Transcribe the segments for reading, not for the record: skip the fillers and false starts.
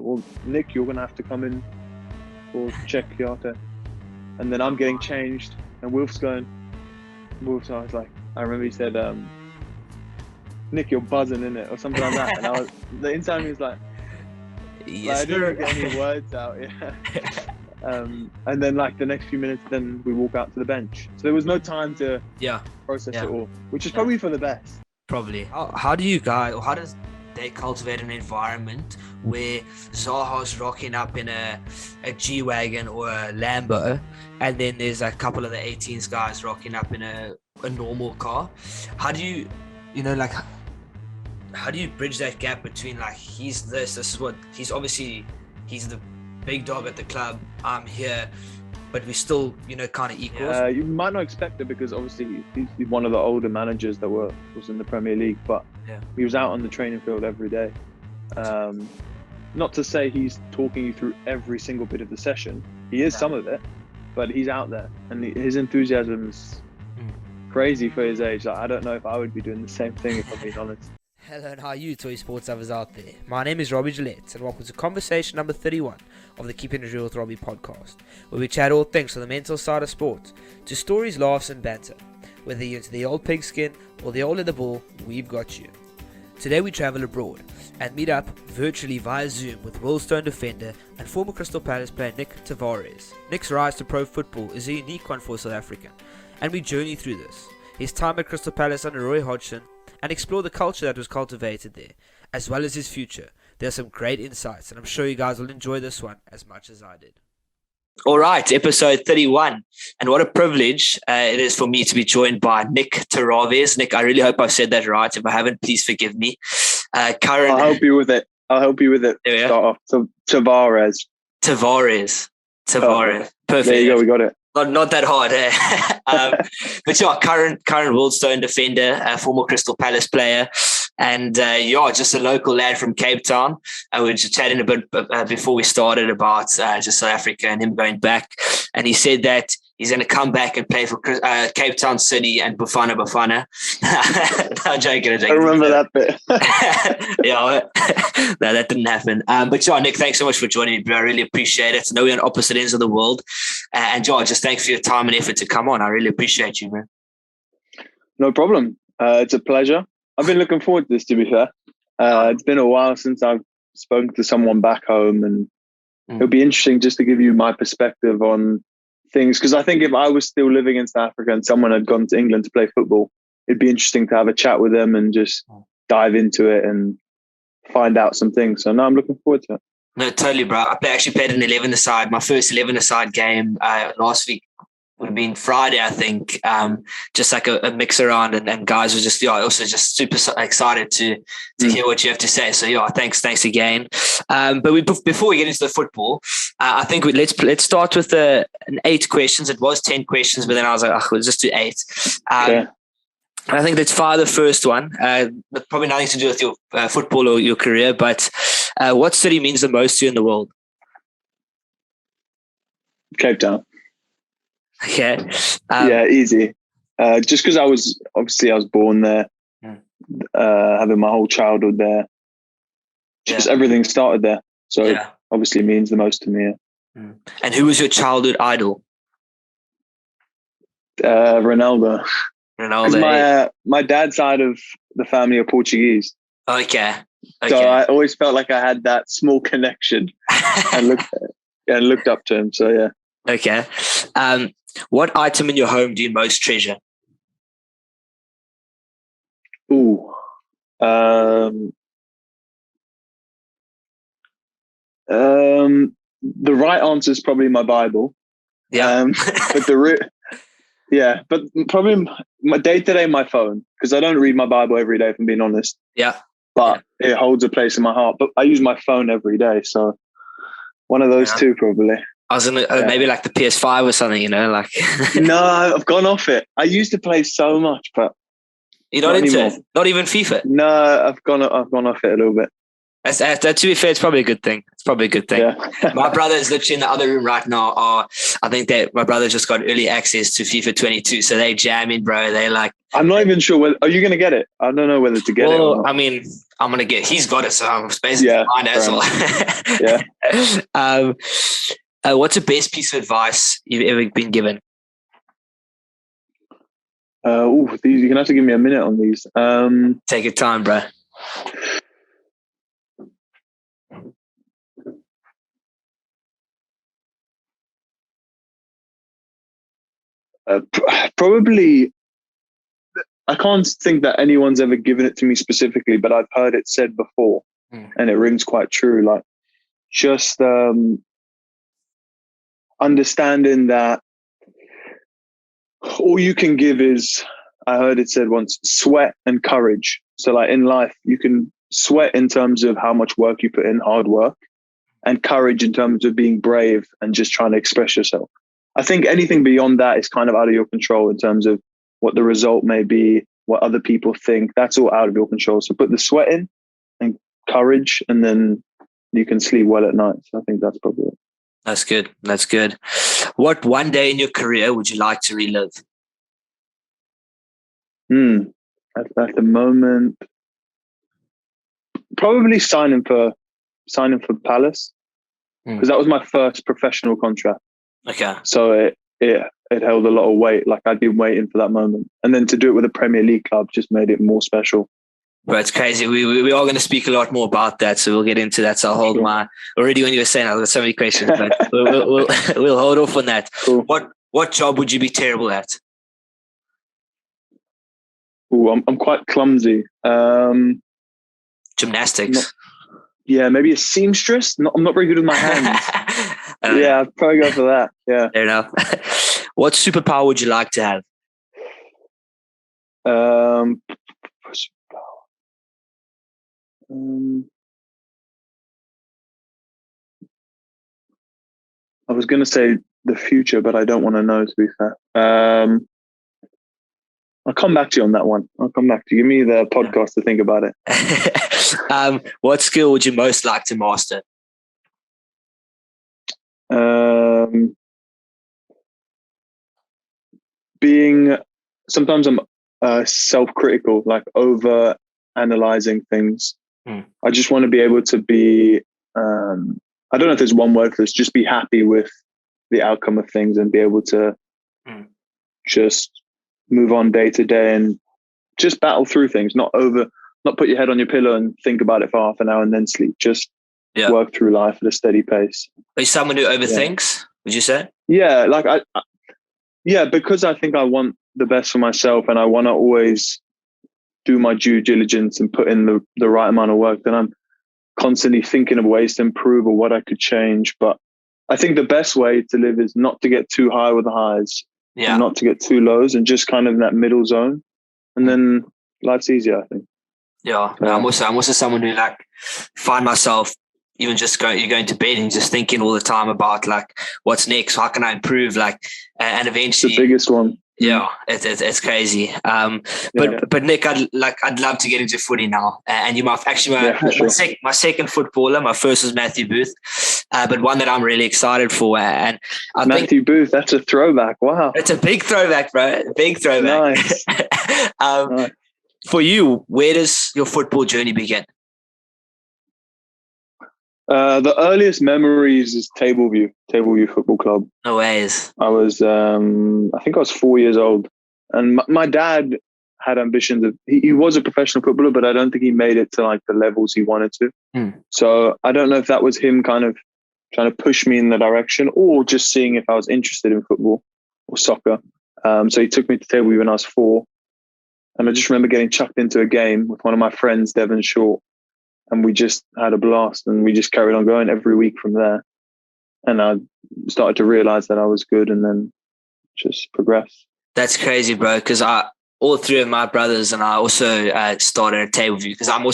well, Nick, you're going to have to come in for check Yarte. And then I'm getting changed, and Wilf's I was like, I remember he said, Nick, you're buzzing, innit? Or something like that. And I was, the inside me was like, Yes, I didn't get any words out, yeah. And then like the next few minutes, then we walk out to the bench. So there was no time to process it all, which is probably for the best. Probably. How do you guys, or how does they cultivate an environment where Zaha's rocking up in a G-Wagon or a Lambo, and then there's a couple of the 18s guys rocking up in a normal car? How do you, how do you bridge that gap between like, this is what, he's the big dog at the club, I'm here, but we still, kind of equals? You might not expect it because obviously he's one of the older managers that was in the Premier League, but he was out on the training field every day. Not to say he's talking you through every single bit of the session. He is some of it, but he's out there, and his enthusiasm is crazy for his age. Like, I don't know if I would be doing the same thing, if I'm being honest. Hello and how are you toy sports lovers out there? My name is Robbie Gillette and welcome to conversation number 31 of the Keeping It Real with Robbie podcast, where we chat all things on the mental side of sport, to stories, laughs and banter. Whether you're into the old pigskin or the old leather ball, we've got you. Today we travel abroad and meet up virtually via Zoom with Wealdstone defender and former Crystal Palace player Nikola Tavares. Nick's rise to pro football is a unique one for South Africa, and we journey through this, his time at Crystal Palace under Roy Hodgson, and explore the culture that was cultivated there, as well as his future. There are some great insights, and I'm sure you guys will enjoy this one as much as I did. All right, episode 31. And what a privilege it is for me to be joined by Nick Tavares. Nick, I really hope I've said that right. If I haven't, please forgive me. I'll help you with it. Start off. Tavares. Perfect. There you go, we got it. Not that hard, eh? But yeah, current Wealdstone defender, former Crystal Palace player, and just a local lad from Cape Town. We were just chatting a bit before we started about just South Africa and him going back, and he said that he's going to come back and play for Cape Town City and Bafana. No, joking. I remember that bit. No, that didn't happen. But yeah, Nick, thanks so much for joining me. I really appreciate it. I know we're on opposite ends of the world. And yeah, just thanks for your time and effort to come on. I really appreciate you, man. No problem. It's a pleasure. I've been looking forward to this, to be fair. It's been a while since I've spoken to someone back home, and it'll be interesting just to give you my perspective on things, because I think if I was still living in South Africa and someone had gone to England to play football, it'd be interesting to have a chat with them and just dive into it and find out some things. So no, I'm looking forward to it. No, totally, bro. I actually played an 11-a-side. My first 11-a-side game last week would have been Friday, I think. Just like a mix around, and guys were just also just super excited to hear what you have to say. So yeah, thanks again. But before we get into the football, I think let's start with an 8 questions. It was 10 questions, but then I was like, we'll just do 8. Okay. I think let's fire the first one. Probably nothing to do with your football or your career, but what city means the most to you in the world? Cape Town. Okay. Yeah, easy. Just because I was born there, having my whole childhood there. Just everything started there. So obviously means the most to me. Yeah. And who was your childhood idol? Ronaldo. My dad's side of the family are Portuguese. Okay. So I always felt like I had that small connection and looked up to him. So yeah. Okay. What item in your home do you most treasure? Ooh. The right answer is probably my Bible. Yeah. But probably my day-to-day, my phone, because I don't read my Bible every day, if I'm being honest. Yeah. But it holds a place in my heart. But I use my phone every day, so one of those two probably. I was maybe like the PS5 or something, like. No, I've gone off it. I used to play so much, but you're not into it? Not even FIFA? No, I've gone off it a little bit. That to be fair, it's probably a good thing. It's probably a good thing. Yeah. My brother is literally in the other room right now. I think that my brother just got early access to FIFA 22, so they jamming, bro. They like. I'm not even sure whether. Are you going to get it? I don't know whether to get it. Or not. I mean, I'm gonna get. He's got it, so I'm basically fine as well. Yeah. What's the best piece of advice you've ever been given? These you're gonna have to give me a minute on these. Take your time, bro. Probably, I can't think that anyone's ever given it to me specifically, but I've heard it said before, and it rings quite true. Like, just understanding that all you can give is, I heard it said once, sweat and courage. So like in life, you can sweat in terms of how much work you put in, hard work, and courage in terms of being brave and just trying to express yourself. I think anything beyond that is kind of out of your control in terms of what the result may be, what other people think. That's all out of your control. So put the sweat in and courage, and then you can sleep well at night. So I think that's probably it. That's good. That's good. What one day in your career would you like to relive? At the moment, probably signing for Palace, because that was my first professional contract. Okay. So it held a lot of weight. Like, I'd been waiting for that moment, and then to do it with a Premier League club just made it more special. But it's crazy. We are going to speak a lot more about that, so we'll get into that. So I'll hold my. Already when you were saying, I've got so many questions, but we'll hold off on that. Cool. What job would you be terrible at? I'm quite clumsy. Gymnastics. Maybe a seamstress. I'm not very good with my hands. I'd probably go for that. Yeah. Fair enough. What superpower would you like to have? I was going to say the future, but I don't want to know, to be fair. I'll come back to you on that one. I'll come back to you. Give me the podcast to think about it. What skill would you most like to master? Sometimes I'm self-critical, like over analyzing things. I just want to be able to be, I don't know if there's one word for this, just be happy with the outcome of things and be able to just move on day to day and just battle through things, not put your head on your pillow and think about it for half an hour and then sleep. Just work through life at a steady pace. Are you someone who overthinks, would you say? Yeah, because I think I want the best for myself and I want to always do my due diligence and put in the right amount of work, then I'm constantly thinking of ways to improve or what I could change. But I think the best way to live is not to get too high with the highs and not to get too lows, and just kind of in that middle zone. And then life's easier, I think. Yeah. I'm also someone who like find myself even just you're going to bed and just thinking all the time about like what's next, how can I improve, like, and eventually it's the biggest one. Yeah, it's crazy. But Nick, I'd love to get into footy now. And you might actually my second footballer. My first was Matthew Booth, but one that I'm really excited for. And Matthew Booth, that's a throwback. Wow, it's a big throwback, bro. Big throwback. Nice. Nice. For you, where does your football journey begin? The earliest memories is Tableview Football Club. No ways. I was, I think I was 4 years old, and my dad had ambitions of. He was a professional footballer, but I don't think he made it to like the levels he wanted to. So I don't know if that was him kind of trying to push me in the direction, or just seeing if I was interested in football or soccer. So he took me to Tableview when I was 4, and I just remember getting chucked into a game with one of my friends, Devon Short. And we just had a blast, and we just carried on going every week from there. And I started to realize that I was good, and then just progressed. That's crazy, bro. Because all three of my brothers and I also started at Tableview, because I'm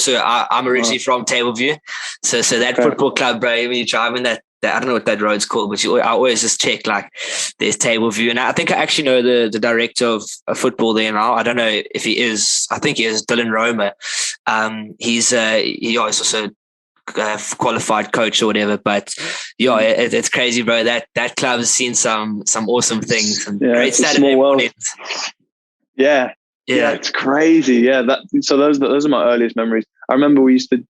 originally from Tableview. So that football club, bro, when you're driving that, I don't know what that road's called, but I always just check like there's Tableview. And I think I actually know the director of football there now. I don't know if he is. I think he is Dylan Roma. He's also qualified coach or whatever. But yeah, it's crazy, bro. That club has seen some awesome things. And great Saturday mornings. Yeah, it's crazy. Yeah, so those are my earliest memories. I remember we used to.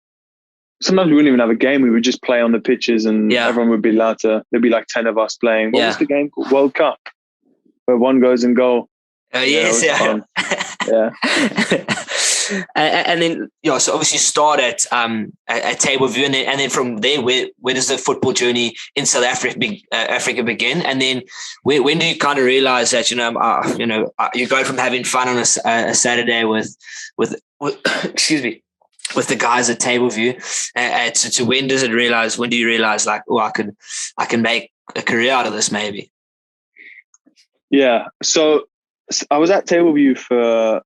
Sometimes we wouldn't even have a game. We would just play on the pitches, and everyone would be allowed to. There'd be like 10 of us playing. What was the game called? World Cup, where one goes in goal. Oh yes, yeah. And then so obviously you start at Tableview, and then from there, where does the football journey in South Africa begin? And then when do you kind of realize that you go from having fun on a Saturday with excuse me, with the guys at Tableview to when do you realize like, oh, I can make a career out of this maybe? Yeah, so I was at Tableview for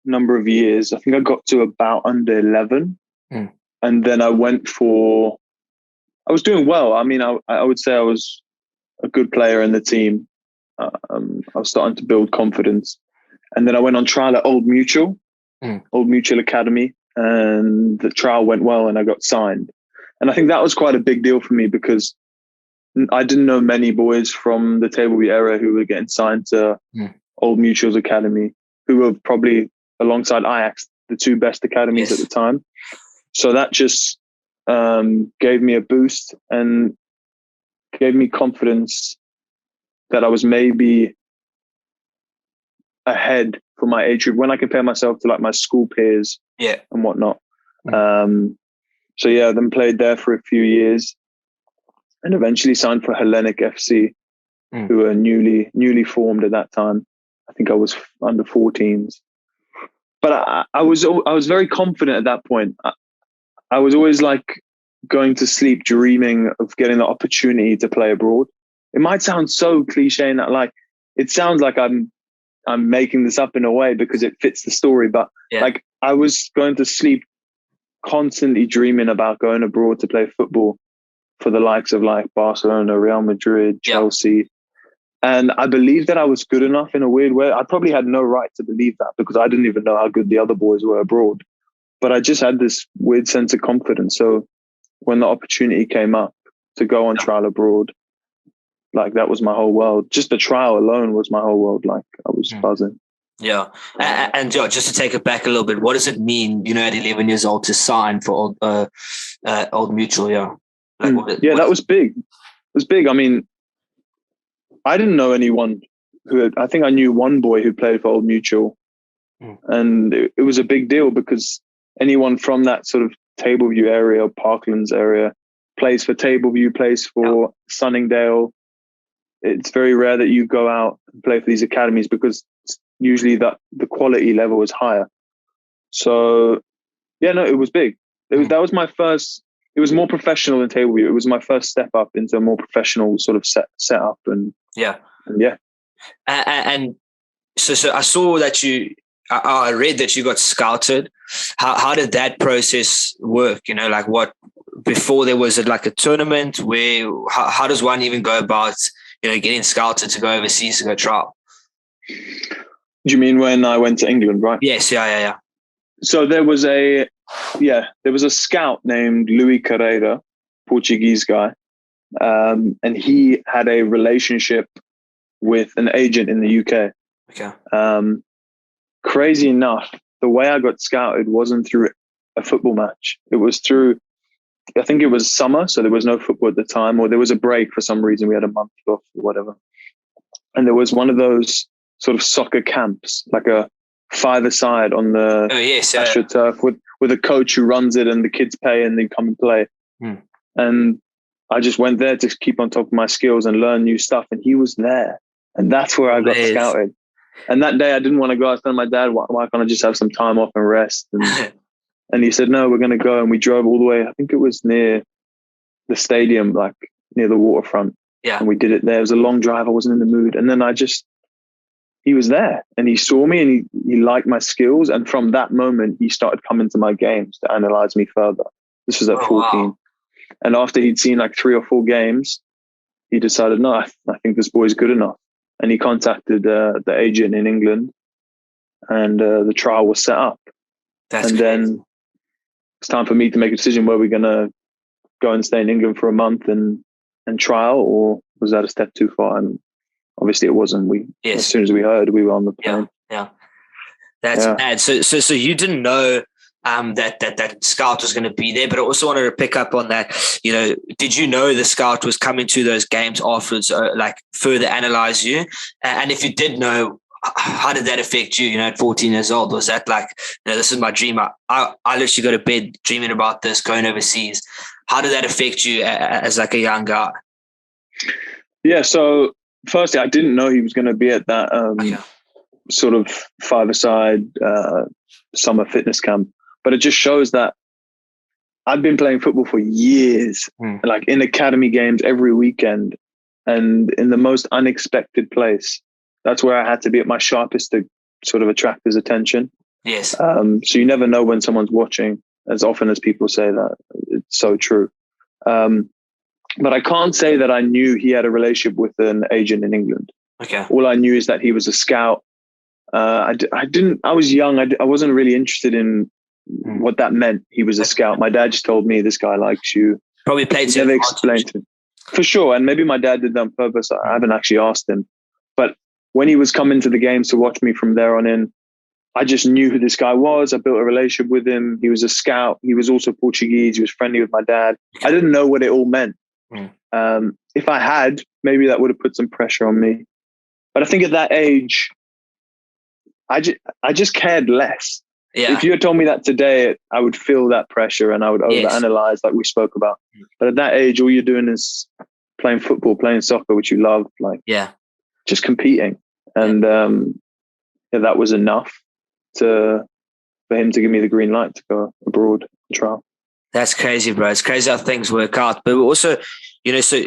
number of years. I think I got to about under 11, and then I was doing well. I mean, I would say I was a good player in the team. I was starting to build confidence, and then I went on trial at Old Mutual Academy, and the trial went well, and I got signed. And I think that was quite a big deal for me because I didn't know many boys from the Tableview era who were getting signed to Old Mutual's Academy, who were probably alongside Ajax, the two best academies at the time. So that just gave me a boost and gave me confidence that I was maybe ahead for my age group when I compare myself to like my school peers and whatnot. Then played there for a few years and eventually signed for Hellenic FC, who were newly formed at that time. I think I was under 14s. But I was very confident at that point. I was always like going to sleep dreaming of getting the opportunity to play abroad. It might sound so cliche and that like it sounds like I'm making this up in a way because it fits the story. But like I was going to sleep constantly dreaming about going abroad to play football for the likes of like Barcelona, Real Madrid, Chelsea. And I believed that I was good enough in a weird way. I probably had no right to believe that because I didn't even know how good the other boys were abroad. But I just had this weird sense of confidence. So when the opportunity came up to go on trial abroad, like that was my whole world. Just the trial alone was my whole world. Like I was buzzing. Yeah. And just to take it back a little bit, what does it mean, at 11 years old to sign for Old Mutual? Yeah. That was big. It was big. I mean, I didn't know anyone I think I knew one boy who played for Old Mutual. And it was a big deal because anyone from that sort of Tableview area, Parklands area, plays for Tableview, plays for Sunningdale. It's very rare that you go out and play for these academies because usually the quality level is higher. So, it was big. That was my first. It was more professional than Tableview. It was my first step up into a more professional sort of setup. And so I saw that I read that you got scouted. How did that process work? Like what before there was like a tournament where how does one even go about getting scouted to go overseas to go trial? Do you mean when I went to England, right? Yes, yeah. So there was a scout named Louis Carreira, Portuguese guy, and he had a relationship with an agent in the UK. Okay. Crazy enough, the way I got scouted wasn't through a football match. It was through, I think it was summer, so there was no football at the time, or there was a break for some reason. We had a month off or whatever. And there was one of those sort of soccer camps, like a five-a-side on the AstroTurf with a coach who runs it and the kids pay and they come and play. And I just went there to keep on top of my skills and learn new stuff. And he was there. And that's where I got scouted. And that day I didn't want to go. I was telling my dad, why can't I just have some time off and rest? And he said, no, we're going to go. And we drove all the way. I think it was near the stadium, like near the waterfront. Yeah. And we did it there. It was a long drive. I wasn't in the mood. And then he was there and he saw me and he liked my skills. And from that moment, he started coming to my games to analyze me further. This was at 14. Wow. And after he'd seen like 3 or 4 games, he decided, no, I think this boy's good enough. And he contacted the agent in England and the trial was set up. That's and crazy. it's time for me to make a decision where we're going to go and stay in England for a month and trial, or was that a step too far? And obviously it wasn't. As soon as we heard, we were on the plane. Yeah. That's bad. So you didn't know that scout was going to be there, but I also wanted to pick up on that. Did you know the scout was coming to those games afterwards, like further analyze you? And if you did know, how did that affect you? At 14 years old, was that like, this is my dream? I literally go to bed dreaming about this, going overseas. How did that affect you as like a young guy? Yeah. So firstly, I didn't know he was going to be at that sort of five-a-side summer fitness camp. But it just shows that I've been playing football for years, like in academy games every weekend, and in the most unexpected place. That's where I had to be at my sharpest to sort of attract his attention. Yes. So you never know when someone's watching, as often as people say that. It's so true. But I can't say that I knew he had a relationship with an agent in England. Okay. All I knew is that he was a scout. I was young. I wasn't really interested in what that meant. He was a scout. My dad just told me, this guy likes you. Probably played never explained to me. For sure. And maybe my dad did that on purpose. I haven't actually asked him. But when he was coming to the games to watch me from there on in, I just knew who this guy was. I built a relationship with him. He was a scout. He was also Portuguese. He was friendly with my dad. I didn't know what it all meant. If I had, maybe that would have put some pressure on me. But I think at that age, I just cared less. Yeah. If you had told me that today, I would feel that pressure and I would overanalyze like we spoke about. But at that age, all you're doing is playing football, playing soccer, which you love, just competing. And that was enough for him to give me the green light to go abroad and trial. That's crazy, bro. It's crazy how things work out. But also, so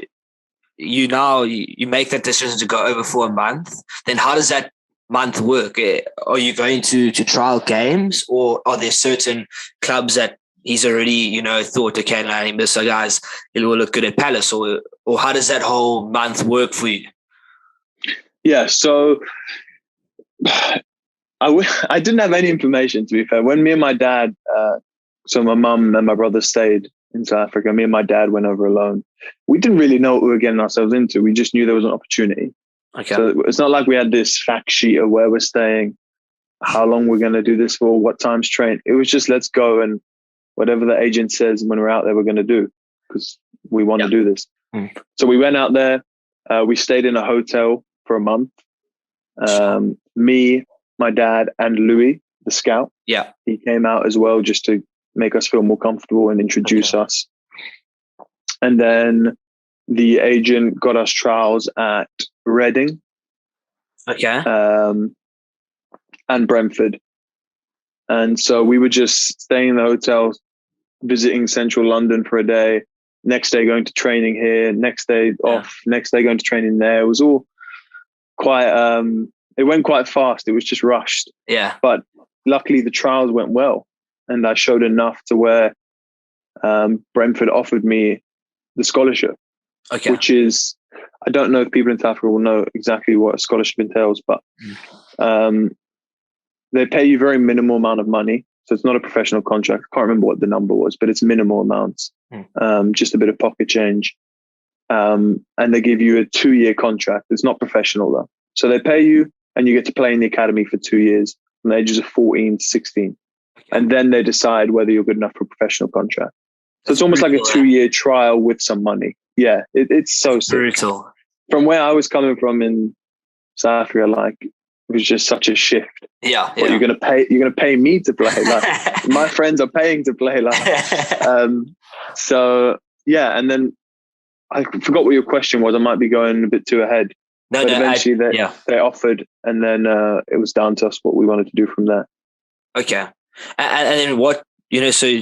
you make that decision to go over for a month. Then how does that month work? Are you going to trial games, or are there certain clubs that he's already, thought, okay, let him this, so guys, it will look good at Palace, or how does that whole month work for you? Yeah, so I didn't have any information, to be fair. When me and my dad, so my mum and my brother stayed in South Africa, me and my dad went over alone. We didn't really know what we were getting ourselves into. We just knew there was an opportunity. Okay. So it's not like we had this fact sheet of where we're staying, how long we're going to do this for, what time's train. It was just, let's go, and whatever the agent says when we're out there, we're going to do, because we want to do this. So we went out there. We stayed in a hotel for a month. Me, my dad, and Louis, the scout. Yeah. He came out as well just to make us feel more comfortable and introduce us. And then the agent got us trials at Reading. Okay. And Brentford. And so we were just staying in the hotel, visiting central London for a day, next day going to training here, next day off, next day going to training there. It was all quite, it went quite fast. It was just rushed. Yeah. But luckily the trials went well, and I showed enough to where Brentford offered me the scholarship, which is, I don't know if people in South Africa will know exactly what a scholarship entails, but they pay you very minimal amount of money. So it's not a professional contract. I can't remember what the number was, but it's minimal amounts, just a bit of pocket change. And they give you a 2-year contract. It's not professional though. So they pay you and you get to play in the academy for 2 years from the ages of 14 to 16. And then they decide whether you're good enough for a professional contract. So it's almost like a 2-year trial with some money. Yeah, it's so brutal. Sick. From where I was coming from in South Africa, like, it was just such a shift. Yeah. Well, you're gonna pay me to play. Like, my friends are paying to play. Like, so yeah. And then I forgot what your question was. I might be going a bit too ahead. But eventually they offered, and then it was down to us what we wanted to do from there. Okay. And then what, so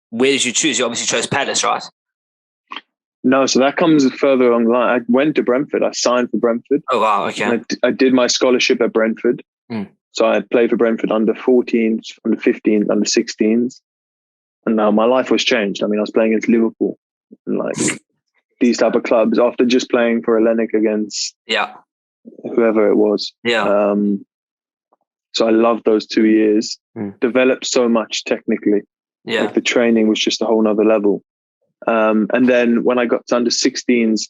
where did you choose? You obviously chose Palace, right? No, so that comes further along the line. I went to Brentford. I signed for Brentford. Oh, wow. Okay. I did my scholarship at Brentford. So I played for Brentford under 14s, under 15s, under 16s. And now my life was changed. I mean, I was playing against Liverpool and like these type of clubs after just playing for Hellenic against whoever it was. Yeah. So I loved those 2 years, developed so much technically. Yeah. Like the training was just a whole nother level. And then when I got to under 16s,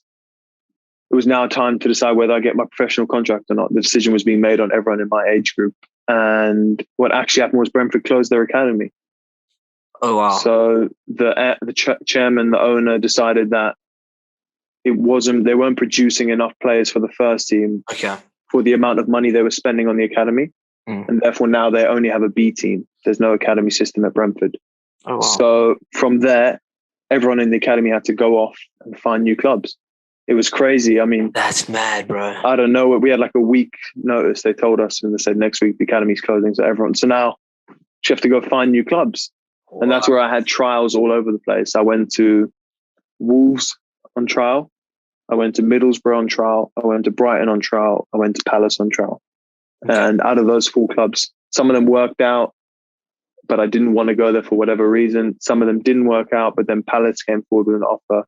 it was now time to decide whether I get my professional contract or not. The decision was being made on everyone in my age group. And what actually happened was Brentford closed their academy. Oh, wow. So the chairman, the owner decided that they weren't producing enough players for the first team for the amount of money they were spending on the academy. And therefore now they only have a B team. There's no academy system at Brentford. Oh, wow. So from there, everyone in the academy had to go off and find new clubs. It was crazy. I mean, that's mad, bro. I don't know. We had like a week notice. They told us, and they said next week the academy's closing. So now you have to go find new clubs. Wow. And that's where I had trials all over the place. I went to Wolves on trial. I went to Middlesbrough on trial. I went to Brighton on trial. I went to Palace on trial. Okay. And out of those 4 clubs, some of them worked out, but I didn't want to go there for whatever reason. Some of them didn't work out, but then Palace came forward with an offer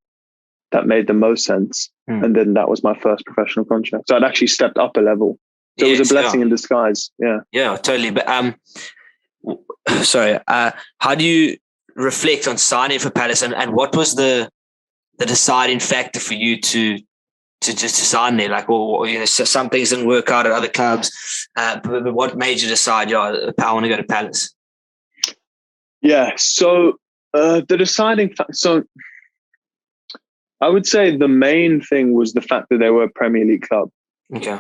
that made the most sense. And then that was my first professional contract. So I'd actually stepped up a level. So it was a blessing in disguise. Yeah. Yeah, totally. But sorry, how do you reflect on signing for Palace, and what was the deciding factor for you to sign there? Like, well, some things didn't work out at other clubs, but what made you decide, I want to go to Palace? Yeah, so the deciding factor, so I would say the main thing was the fact that they were a Premier League club. Okay.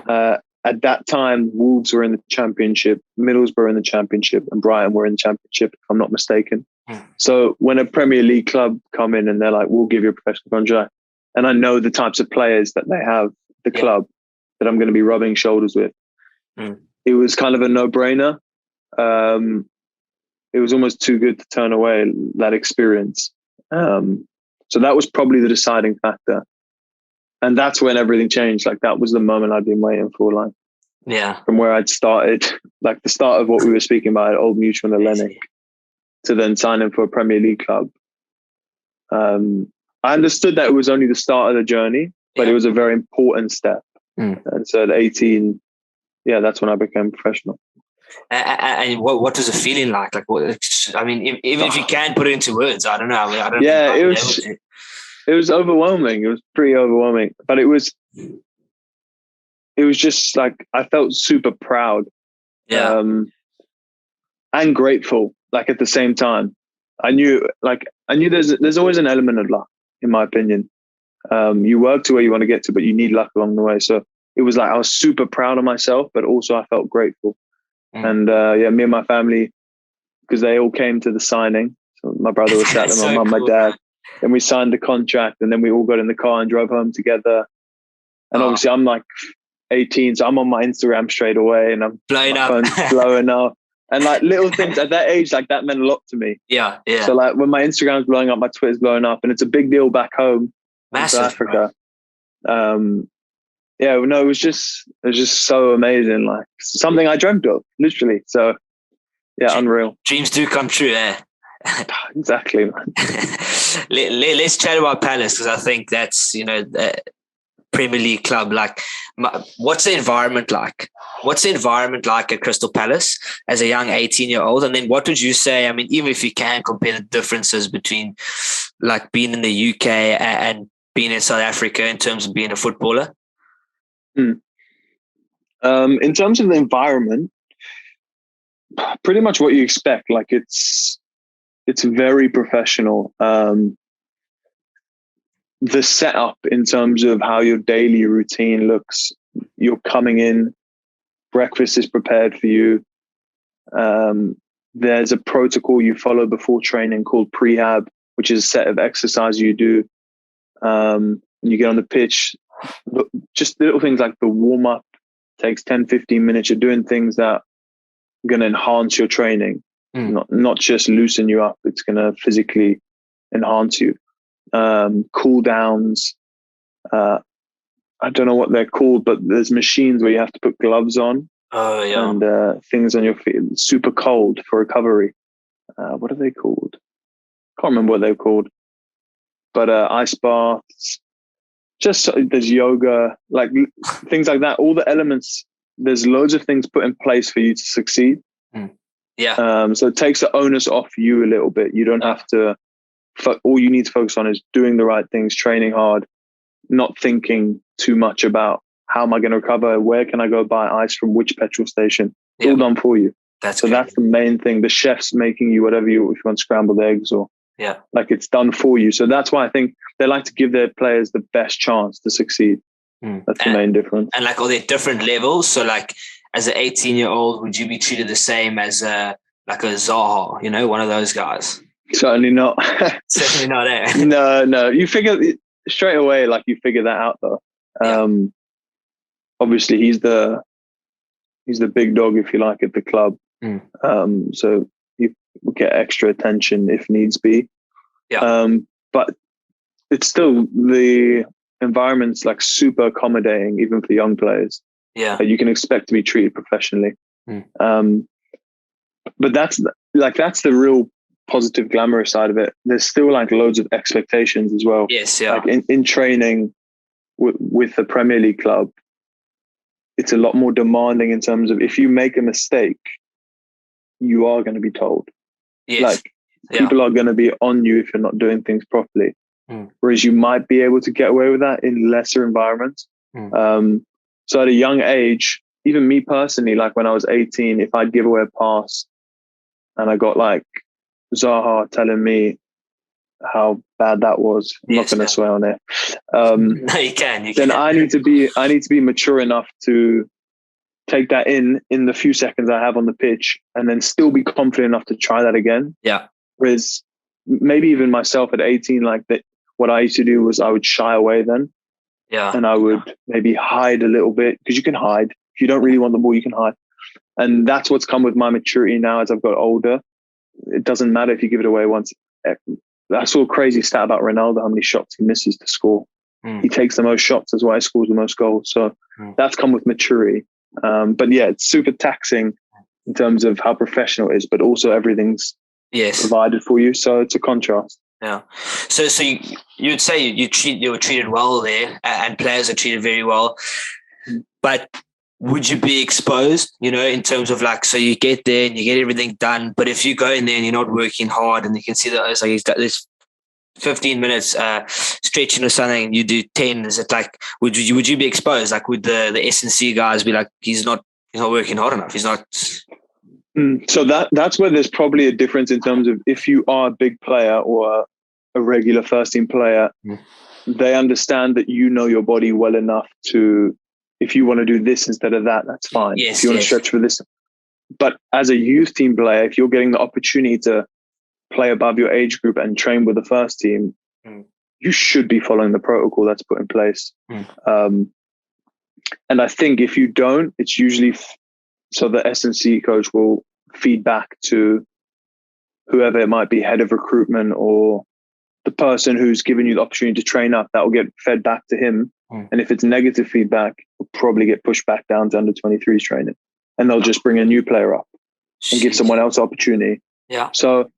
At that time, Wolves were in the Championship, Middlesbrough in the Championship, and Brighton were in the Championship, if I'm not mistaken. So when a Premier League club come in and they're like, we'll give you a professional contract, and I know the types of players that they have, the club that I'm going to be rubbing shoulders with, it was kind of a no-brainer. It was almost too good to turn away that experience. So that was probably the deciding factor. And that's when everything changed. Like that was the moment I'd been waiting for, like, from where I'd started, like the start of what we were speaking about at Old Mutual and Hellenic, to then signing for a Premier League club. I understood that it was only the start of the journey, but it was a very important step. And so at 18, that's when I became professional. And what was the feeling like? Like, I mean, even if you can't put it into words, I don't know. I don't it was overwhelming. It was pretty overwhelming, but it was just like, I felt super proud, and grateful, like at the same time. I knew there's always an element of luck, in my opinion. You work to where you want to get to, but you need luck along the way. So it was like, I was super proud of myself, but also I felt grateful. And me and my family, because they all came to the signing. So my brother was sat there, my mum, my dad, and we signed the contract, and then we all got in the car and drove home together. And obviously I'm like 18, so I'm on my Instagram straight away, and I'm phone's blowing up. And like little things at that age, like that meant a lot to me. Yeah. So like when my Instagram's blowing up, my Twitter's blowing up, and it's a big deal back home in South Africa. It was just so amazing, like something I dreamt of, literally. So unreal. Dreams do come true, eh? Exactly, man. Let's chat about Palace, because I think that's, Premier League club. Like, what's the environment like? What's the environment like at Crystal Palace as a young 18-year-old? And then what would you say, I mean, even if you can compare the differences between like being in the UK and being in South Africa in terms of being a footballer? In terms of the environment, pretty much what you expect. Like it's very professional. The setup in terms of how your daily routine looks, you're coming in, breakfast is prepared for you. There's a protocol you follow before training called Prehab, which is a set of exercises you do. You get on the pitch, just little things like the warm up takes 10, 15 minutes. You're doing things that are going to enhance your training, not just loosen you up. It's going to physically enhance you. Cool downs. I don't know what they're called, but there's machines where you have to put gloves on. Oh, yeah. And things on your feet. Super cold for recovery. What are they called? Can't remember what they're called. But ice baths. Just there's yoga, like things like that. All the elements. There's loads of things put in place for you to succeed. Yeah. So it takes the onus off you a little bit. You don't have to. All you need to focus on is doing the right things, training hard, not thinking too much about how am I going to recover, where can I go buy ice from which petrol station. It's all done for you. That's the main thing. The chef's making you whatever if you want scrambled eggs or like it's done for you. So that's why I think they like to give their players the best chance to succeed. That's the main difference. And like, are there different levels? So like as an 18-year-old, would you be treated the same as a Zaha, one of those guys? Certainly not. Certainly not, eh? No. You figure straight away, like you figure that out though. Obviously he's the big dog, if you like, at the club. So you will get extra attention if needs be. But it's still, the environment's like super accommodating, even for young players. You can expect to be treated professionally. But that's the real positive, glamorous side of it. There's still like loads of expectations as well. Like in training with the Premier League club, it's a lot more demanding in terms of if you make a mistake, you are going to be told. People are going to be on you if you're not doing things properly. Whereas you might be able to get away with that in lesser environments. So at a young age, even me personally, like when I was 18, if I'd give away a pass and I got like Zaha telling me how bad that was, I'm not going to swear on it. No, you can. Then I need to be mature enough to take that in the few seconds I have on the pitch, and then still be confident enough to try that again. Whereas maybe even myself at 18, like that, what I used to do was I would shy away then. And I would maybe hide a little bit, because you can hide. If you don't really want the ball, you can hide. And that's what's come with my maturity now as I've got older. It doesn't matter if you give it away once. I saw a crazy stat about Ronaldo, how many shots he misses to score. He takes the most shots, that's why he scores the most goals. So that's come with maturity. But yeah, it's super taxing in terms of how professional it is, but also everything's provided for you. So it's a contrast. So you'd say you were treated well there, and players are treated very well. But would you be exposed, in terms of like, so you get there and you get everything done, but if you go in there and you're not working hard and you can see that it's like he's got this 15 minutes stretching or something, you do 10, is it like, would you be exposed? Like, would the S&C guys be like, he's not working hard enough, he's not... So that's where there's probably a difference in terms of if you are a big player or a regular first team player, they understand that you know your body well enough to, if you want to do this instead of that, that's fine. If you want to stretch for this. But as a youth team player, if you're getting the opportunity to play above your age group and train with the first team, you should be following the protocol that's put in place. And I think if you don't, it's usually so the S&C coach will feed back to whoever it might be, head of recruitment or the person who's given you the opportunity to train up, that will get fed back to him. And if it's negative feedback, it'll probably get pushed back down to under 23s training, and they'll just bring a new player up and give someone else opportunity. So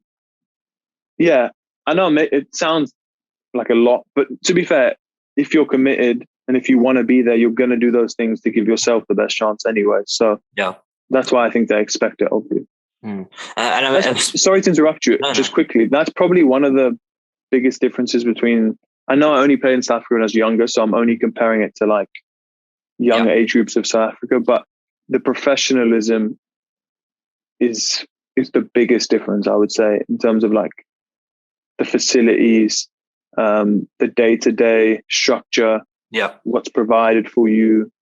yeah, I know it sounds like a lot, but to be fair, if you're committed and if you want to be there, you're going to do those things to give yourself the best chance anyway. So that's why I think they expect it of you. Sorry to interrupt you, just quickly. That's probably one of the biggest differences between, I know I only played in South Africa when I was younger, so I'm only comparing it to like young age groups of South Africa, but the professionalism is the biggest difference, I would say, in terms of like the facilities, the day-to-day structure, what's provided for you,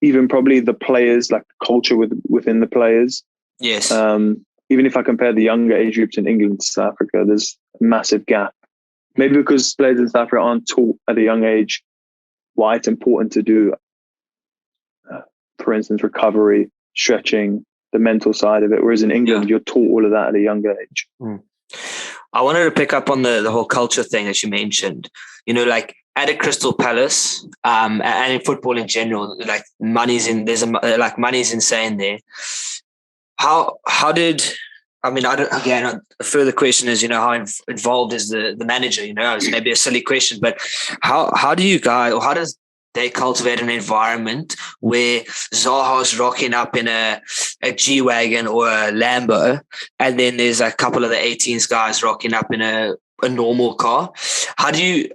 even probably the players, like the culture within the players. Even if I compare the younger age groups in England to South Africa, there's a massive gap. Maybe because players in South Africa aren't taught at a young age why it's important to do, for instance, recovery, stretching, the mental side of it. Whereas in England, you're taught all of that at a younger age. I wanted to pick up on the whole culture thing that you mentioned. Like at a Crystal Palace, and in football in general, like money's insane there. How did, a further question is, how involved is the manager? It's maybe a silly question, but how do you guys, or how does they cultivate an environment where Zaha's rocking up in a G-Wagon or a Lambo, and then there's a couple of the 18s guys rocking up in a normal car. How do you,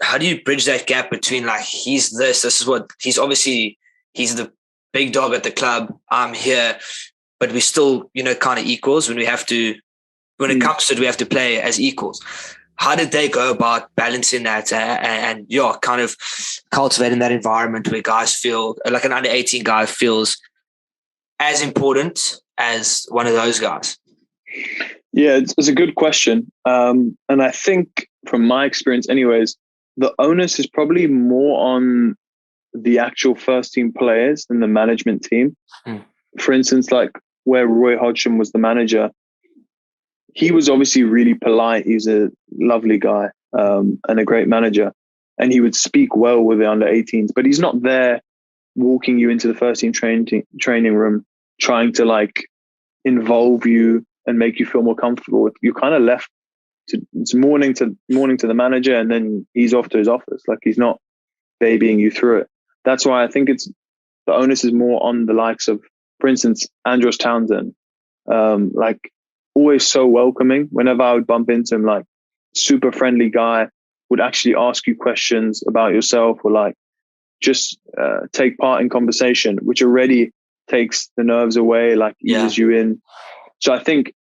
how do you bridge that gap between like, this is what, he's the big dog at the club, I'm here, but we're still, kind of equals when it comes to it, we have to play as equals. How did they go about balancing that and kind of cultivating that environment where guys feel like an under 18 guy feels as important as one of those guys? Yeah, it's a good question. And I think from my experience anyways, the onus is probably more on the actual first team players than the management team. For instance, like where Roy Hodgson was the manager, he was obviously really polite. He's a lovely guy and a great manager. And he would speak well with the under 18s, but he's not there walking you into the first team training room, trying to like involve you and make you feel more comfortable. You're kind of left it's morning to the manager, and then he's off to his office. Like he's not babying you through it. That's why I think the onus is more on the likes of, for instance, Andros Townsend, like always so welcoming. Whenever I would bump into him, like super friendly guy, would actually ask you questions about yourself or like just take part in conversation, which already takes the nerves away, like eases you in. So I think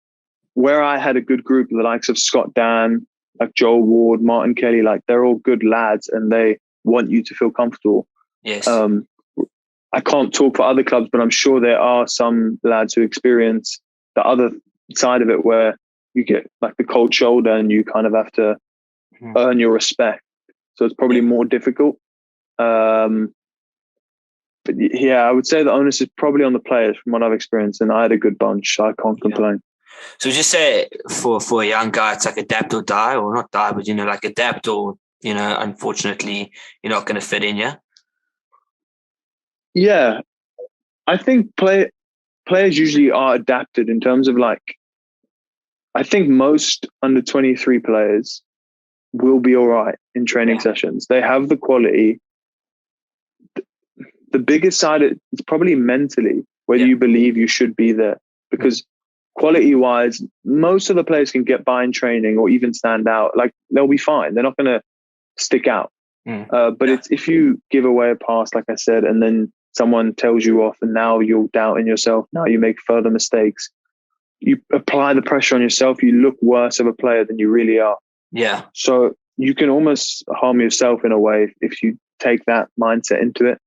where I had a good group, the likes of Scott Dan, like Joel Ward, Martin Kelly, like they're all good lads and they want you to feel comfortable. Yes. I can't talk for other clubs, but I'm sure there are some lads who experience the other side of it where you get like the cold shoulder and you kind of have to earn your respect. So it's probably more difficult. But yeah, I would say the onus is probably on the players from what I've experienced, and I had a good bunch. So I can't complain. So just say for a young guy, it's like adapt or die, or not die, but like adapt or unfortunately you're not going to fit in. Yeah, I think players usually are adapted in terms of like, I think most under 23 players will be all right in training sessions. They have the quality. The biggest side is probably mentally, whether you believe you should be there, because quality-wise, most of the players can get by in training or even stand out. Like they'll be fine. They're not going to stick out. But it's if you give away a pass, like I said, and then someone tells you off, and now you're doubting yourself. Now you make further mistakes. You apply the pressure on yourself. You look worse of a player than you really are. Yeah. So you can almost harm yourself in a way if you take that mindset into it.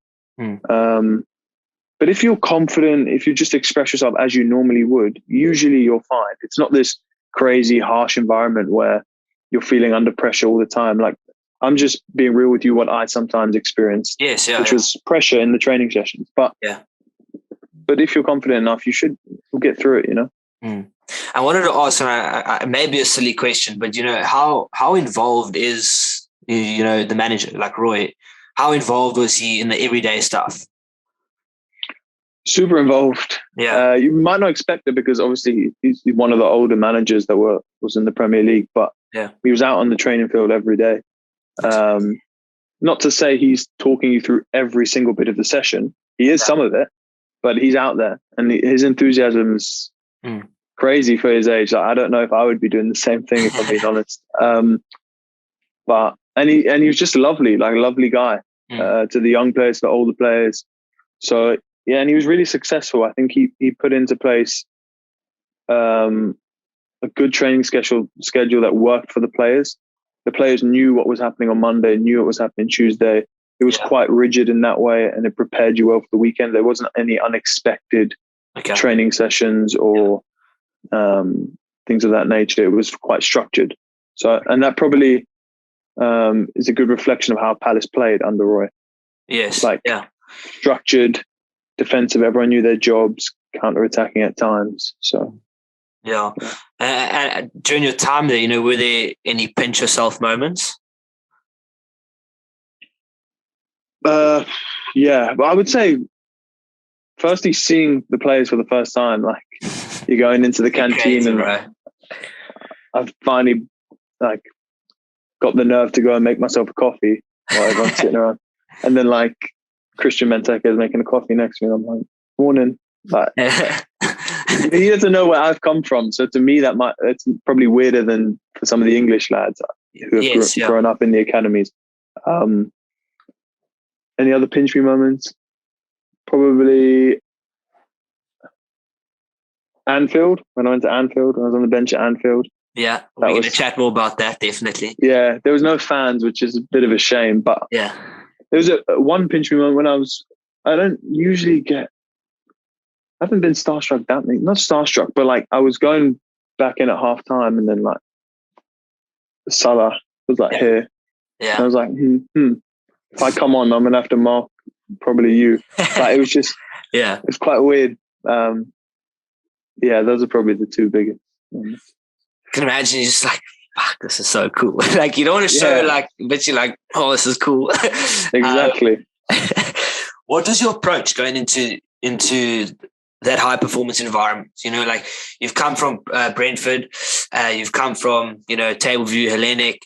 But if you're confident, if you just express yourself as you normally would, usually you're fine. It's not this crazy, harsh environment where you're feeling under pressure all the time. Like, I'm just being real with you, what I sometimes experienced, which was pressure in the training sessions. But if you're confident enough, you'll get through it, I wanted to ask, and maybe a silly question, but how involved is the manager, like Roy? How involved was he in the everyday stuff? Super involved. Yeah. You might not expect it because obviously he's one of the older managers that was in the Premier League, but he was out on the training field every day. Not to say he's talking you through every single bit of the session. He is some of it, but he's out there, and his enthusiasm is crazy for his age. Like, I don't know if I would be doing the same thing if I'm being honest. But he was just lovely, like a lovely guy to the young players, the older players. So yeah, and he was really successful. I think he put into place a good training schedule that worked for the players. The players knew what was happening on Monday, knew what was happening Tuesday. It was quite rigid in that way, and it prepared you well for the weekend. There wasn't any unexpected training sessions or things of that nature. It was quite structured. So, and that probably is a good reflection of how Palace played under Roy. Yes, structured, defensive. Everyone knew their jobs, counter-attacking at times. So, and during your time there, were there any pinch yourself moments? Yeah, but I would say, firstly, seeing the players for the first time, like you're going into the canteen, and I've finally got the nerve to go and make myself a coffee. while everyone's sitting around. And then like Christian Benteke is making a coffee next to me. And I'm like, morning. Like, he doesn't know where I've come from. So to me, it's probably weirder than for some of the English lads who have grown up in the academies. Any other pinch me moments? Probably Anfield, when I went to Anfield. I was on the bench at Anfield. Yeah, we're going to chat more about that, definitely. Yeah, there was no fans, which is a bit of a shame. But yeah, there was one pinch me moment when I don't usually I haven't been starstruck that many, not starstruck, but like I was going back in at half time and then like Salah was like here. Yeah. And I was like, if I come on, I'm going to have to mark probably you. Like, it was just, it's quite weird. Those are probably the two biggest. I can imagine you're just like, fuck, this is so cool. Like, you don't want to show like, but you're like, oh, this is cool. Exactly. What was your approach going into that high performance environment? You know, like you've come from Brentford, you've come from, Table View, Hellenic,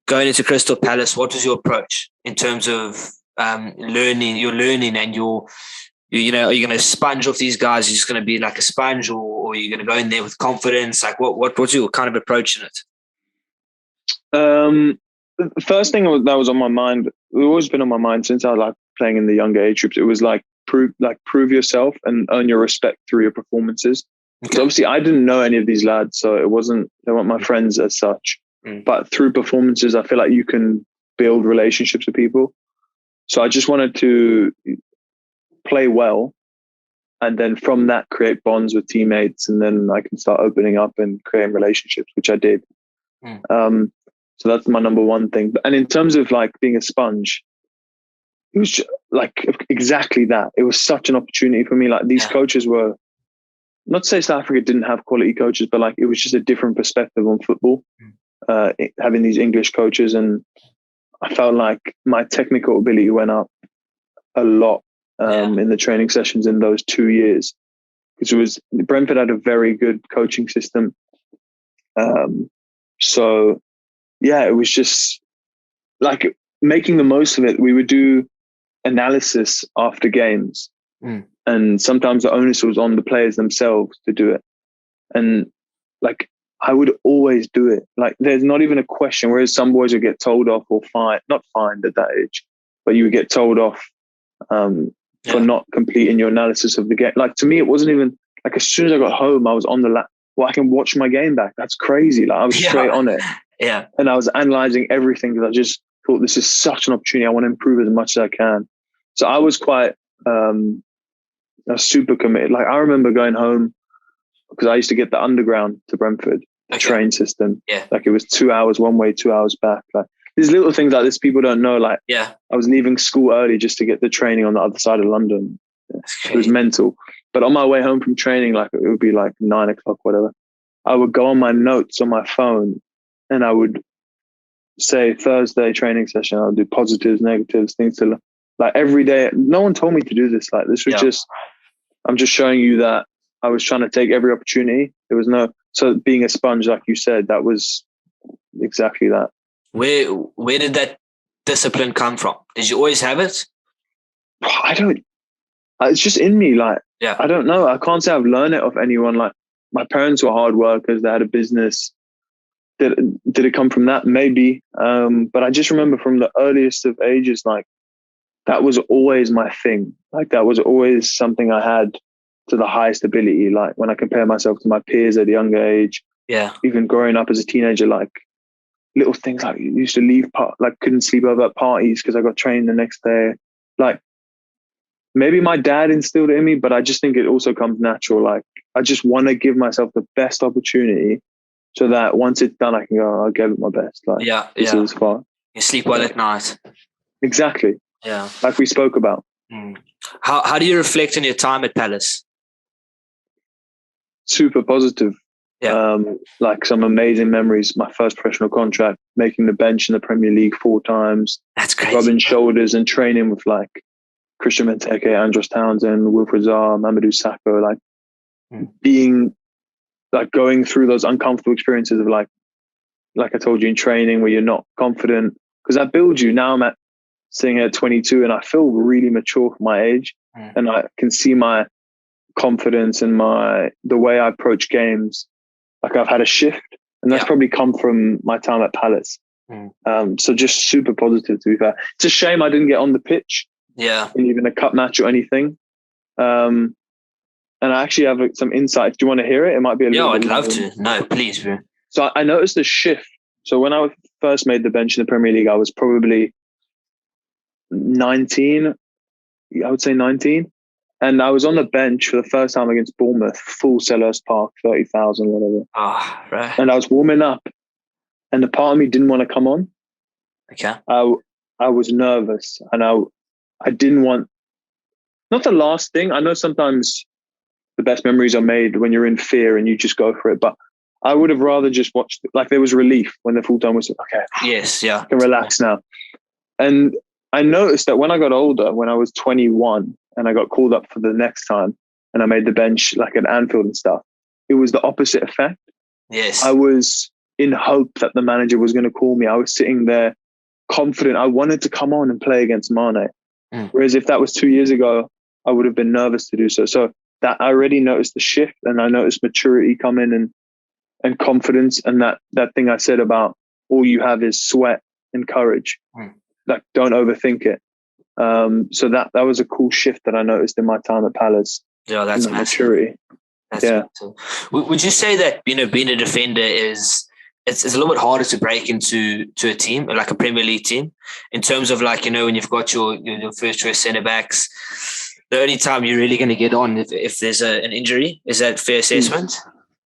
going into Crystal Palace. What was your approach in terms of learning and are you going to sponge off these guys? You're just going to be like a sponge, or are you going to go in there with confidence? Like what was your kind of approach in it? The first thing that was on my mind, it's always been on my mind since I was like playing in the younger age groups. It was like prove yourself and earn your respect through your performances. Because obviously I didn't know any of these lads, so they weren't my friends as such. But through performances, I feel like you can build relationships with people. So I just wanted to play well, and then from that create bonds with teammates, and then I can start opening up and creating relationships, which I did. So that's my number one thing. And in terms of like being a sponge, it was just, like exactly that. It was such an opportunity for me. Like these coaches were, not to say South Africa didn't have quality coaches, but like it was just a different perspective on football. Having these English coaches, and I felt like my technical ability went up a lot in the training sessions in those 2 years, because Brentford had a very good coaching system. So yeah, it was just like making the most of it. We would do analysis after games, and sometimes the onus was on the players themselves to do it. And like I would always do it. Like there's not even a question. Whereas some boys would get told off or not fined at that age, but you would get told off for not completing your analysis of the game. Like to me, it wasn't even like as soon as I got home, I was on the lap. Well, I can watch my game back. That's crazy. Like I was straight on it. Yeah. And I was analyzing everything because I just thought this is such an opportunity. I want to improve as much as I can. So I was quite super committed. Like I remember going home because I used to get the underground to Brentford train system. Yeah. Like it was 2 hours one way, 2 hours back. Like these little things like this people don't know. Like I was leaving school early just to get the training on the other side of London. It was mental. But on my way home from training, like it would be like 9 o'clock, whatever. I would go on my notes on my phone and I would say Thursday training session. I would do positives, negatives, things to like every day. No one told me to do this. Like this was just, I'm just showing you that I was trying to take every opportunity. There was so being a sponge, like you said, that was exactly that. Where did that discipline come from? Did you always have it? It's just in me. Like, I don't know. I can't say I've learned it off anyone. Like my parents were hard workers. They had a business. Did it come from that? Maybe. But I just remember from the earliest of ages, like that was always my thing. Like that was always something I had to the highest ability. Like when I compare myself to my peers at a younger age, even growing up as a teenager, like little things like you used to leave, like couldn't sleep over at parties because I got trained the next day. Like maybe my dad instilled it in me, but I just think it also comes natural. Like I just want to give myself the best opportunity so that once it's done, I can go, I gave it my best. Like this is fun. You sleep well at night. Exactly. Yeah. Like we spoke about. How do you reflect on your time at Palace? Super positive. Like some amazing memories. My first professional contract, making the bench in the Premier League 4 times. That's crazy. Rubbing shoulders and training with like Christian Benteke, Andros Townsend, Wilfried, Zaha, Mamadou Sakho. Like being like going through those uncomfortable experiences of like I told you in training where you're not confident, because that builds you. Now I'm at sitting here at 22, and I feel really mature for my age, and I can see my confidence and the way I approach games. Like I've had a shift, and that's probably come from my time at Palace. So just super positive, to be fair. It's a shame I didn't get on the pitch in even a cup match or anything. And I actually have some insights. Do you want to hear it? It might be a little bit I'd love to. No, please, bro. So I noticed a shift. So when I first made the bench in the Premier League, I was probably 19. I would say 19. And I was on the bench for the first time against Bournemouth, full Selhurst Park, 30,000, whatever. Right. And I was warming up, and the part of me didn't want to come on. Okay. I was nervous, and I didn't want, not the last thing. I know sometimes the best memories are made when you're in fear and you just go for it, but I would have rather just watched, like there was relief when the full time was, okay. Yes, yeah. I can relax now. And I noticed that when I got older, when I was 21 and I got called up for the next time and I made the bench like at Anfield and stuff, it was the opposite effect. Yes. I was in hope that the manager was going to call me. I was sitting there confident. I wanted to come on and play against Mane. Whereas if that was 2 years ago, I would have been nervous to do so. So that I already noticed the shift, and I noticed maturity come in and confidence, and that thing I said about all you have is sweat and courage. Like don't overthink it. So that was a cool shift that I noticed in my time at Palace. Yeah, that's maturity. That's massive. Would you say that, you know, being a defender it's a little bit harder to break into a team, like a Premier League team, in terms of like, you know, when you've got your first choice centre backs, the only time you're really going to get on if there's an injury? Is that fair assessment?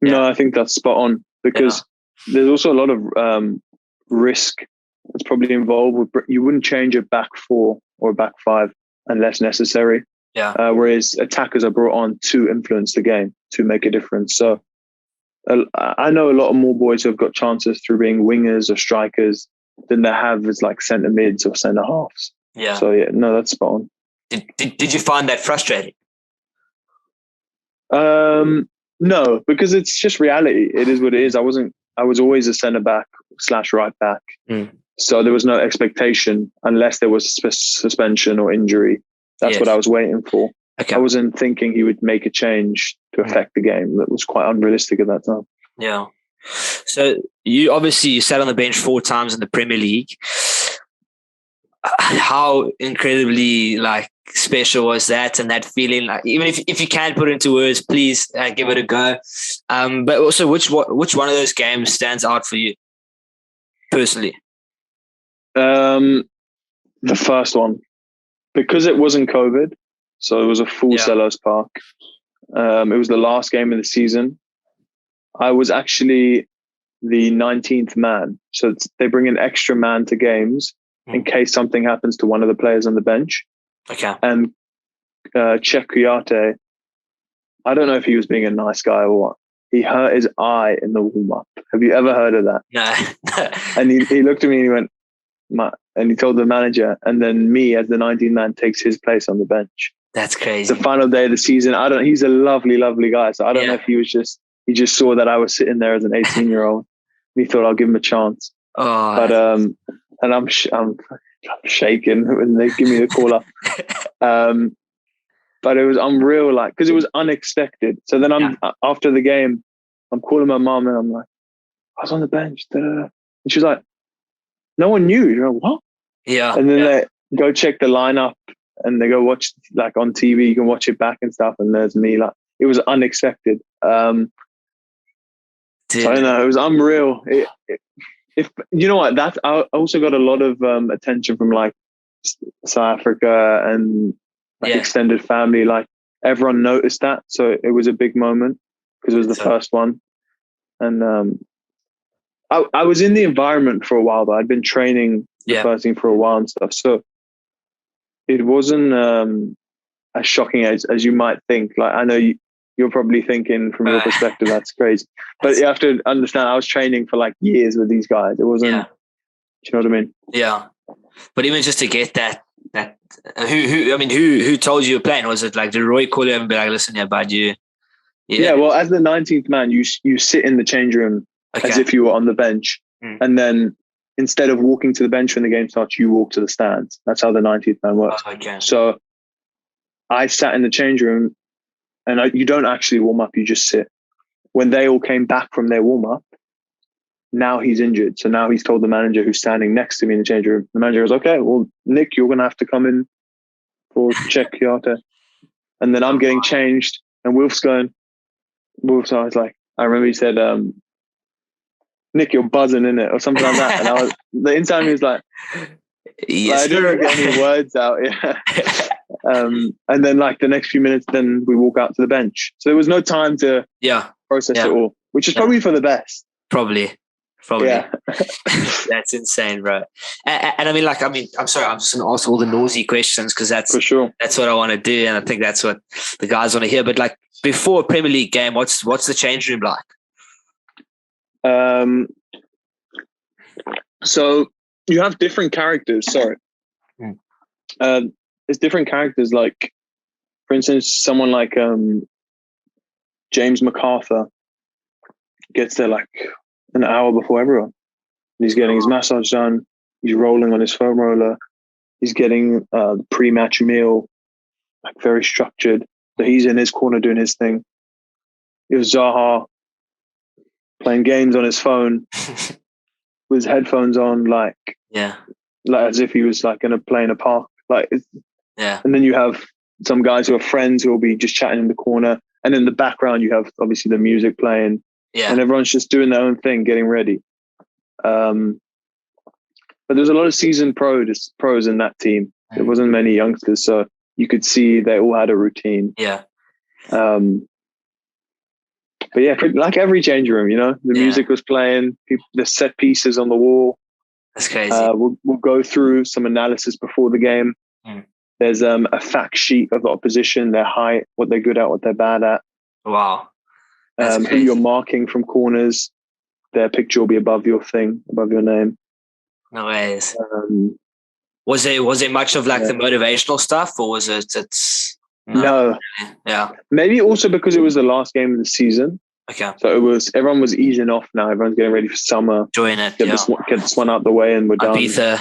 No, I think that's spot on, because there's also a lot of risk that's probably involved with. You wouldn't change a back four or a back five unless necessary. Whereas attackers are brought on to influence the game, to make a difference. So I know a lot of more boys who have got chances through being wingers or strikers than they have as like centre mids or centre halves. So that's spot on. Did you find that frustrating? No, because it's just reality. It is what it is. I was always a centre back / right back. So there was no expectation unless there was suspension or injury. That's what I was waiting for. Okay. I wasn't thinking he would make a change to affect the game. That was quite unrealistic at that time. Yeah. So you sat on the bench 4 times in the Premier League. How incredibly special was that, and that feeling? Like, even if you can't put it into words, please give it a go. But also, which one of those games stands out for you personally? The first one, because it wasn't COVID, so it was a full Selhurst Park. It was the last game of the season. I was actually the 19th man, so they bring an extra man to games in case something happens to one of the players on the bench. Okay. And Cheick Kouyaté, I don't know if he was being a nice guy or what. He hurt his eye in the warm-up. Have you ever heard of that? No. And he looked at me and he went, and he told the manager, and then me as the 19th man takes his place on the bench. That's crazy. It's the final day of the season. He's a lovely, lovely guy. So I don't know if he just saw that I was sitting there as an 18-year-old. And he thought I'll give him a chance. Oh, but and I'm shaking when they give me the call up. But it was unreal, because it was unexpected. So then after the game, I'm calling my mum and I'm like, I was on the bench. And she's like, no one knew. You're like, what? Yeah. And then they go check the lineup and they go watch on TV. You can watch it back and stuff. And there's me. It was unexpected. So I don't know. It was unreal. If you know what, I also got a lot of attention from South Africa and extended family. Everyone noticed that, so it was a big moment because it was the first one. And I was in the environment for a while, though. I'd been training the first team for a while and stuff, so it wasn't as shocking as you might think. I know you're probably thinking from your perspective that's crazy, but you have to understand I was training for years with these guys. It wasn't, do you know what I mean? Yeah, but even just to get that who told you you're playing? Was it did Roy call you and be like, listen here, bud, you? Yeah, well, as the 19th man, you sit in the change room as if you were on the bench, and then instead of walking to the bench when the game starts, you walk to the stands. That's how the 90th man works. Oh, okay. So I sat in the change room, and you don't actually warm up, you just sit. When they all came back from their warm up, now he's injured. So now he's told the manager who's standing next to me in the change room. The manager goes, okay, well, Nick, you're going to have to come in for check Yata. And then I'm getting changed, and Wilf's going, Wilf's, I was like, I remember he said, Nick, you're buzzing in it, or something like that. And I was, the inside me was like, yes, I didn't get any words out. Yeah. And then like the next few minutes, then we walk out to the bench. So there was no time to process it all, which is probably for the best. Probably. Yeah. That's insane, bro. And I'm sorry, I'm just going to ask all the nosy questions because that's for sure. That's what I want to do, and I think that's what the guys want to hear. But like before a Premier League game, what's the change room like? So you have different characters. Sorry. There's different characters. Like, for instance, someone like James MacArthur gets there like an hour before everyone. He's getting his massage done. He's rolling on his foam roller. He's getting the pre-match meal, like very structured. So he's in his corner doing his thing. It was Zaha playing games on his phone with his headphones on, like as if he was like going to play in a park. And then you have some guys who are friends who will be just chatting in the corner, and in the background you have obviously the music playing. And everyone's just doing their own thing, getting ready. But there's a lot of seasoned pros in that team. There wasn't many youngsters, so you could see they all had a routine. But yeah, like every change room, the music was playing, the set pieces on the wall. That's crazy. We'll go through some analysis before the game. There's a fact sheet of the opposition, their height, what they're good at, what they're bad at. Wow. Who you're marking from corners. Their picture will be above your thing, above your name. No ways. Was there much of like the motivational stuff, or was it? No. Yeah. Maybe also because it was the last game of the season. Okay. So everyone was easing off now. Everyone's getting ready for summer. Enjoying it. Get this one out the way, and we're done. Ibiza.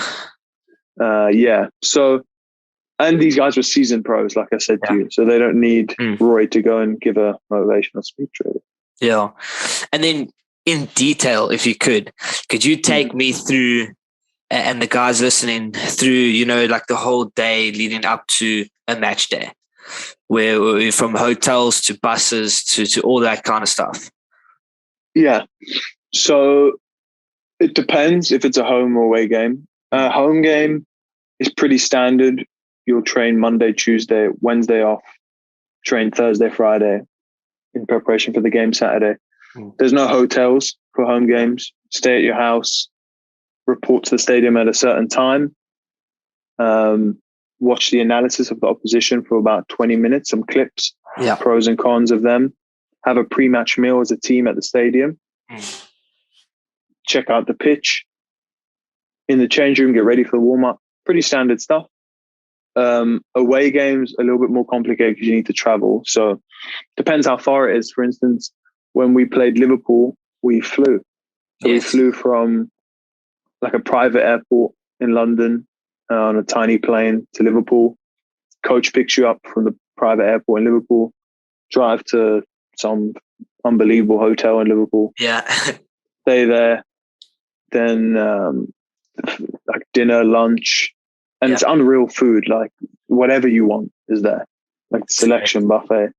So, and these guys were seasoned pros, like I said to you. So they don't need Roy to go and give a motivational speech, really. Yeah. And then in detail, if you could you take me through, and the guys listening through, like the whole day leading up to a match day, where we're from hotels to buses to all that kind of stuff? Yeah. So it depends if it's a home or away game. Home game is pretty standard. You'll train Monday, Tuesday, Wednesday off, train Thursday, Friday in preparation for the game Saturday. There's no hotels for home games. Stay at your house, report to the stadium at a certain time, watch the analysis of the opposition for about 20 minutes, some clips, pros and cons of them, have a pre-match meal as a team at the stadium, check out the pitch, in the change room, get ready for the warm-up. Pretty standard stuff. Away games, a little bit more complicated because you need to travel. So depends how far it is. For instance, when we played Liverpool, we flew. So we flew from like a private airport in London on a tiny plane to Liverpool. Coach picks you up from the private airport in Liverpool, drive to some unbelievable hotel in Liverpool. Stay there. Then like dinner, lunch, and it's unreal food. Like whatever you want is there. Like the selection buffet.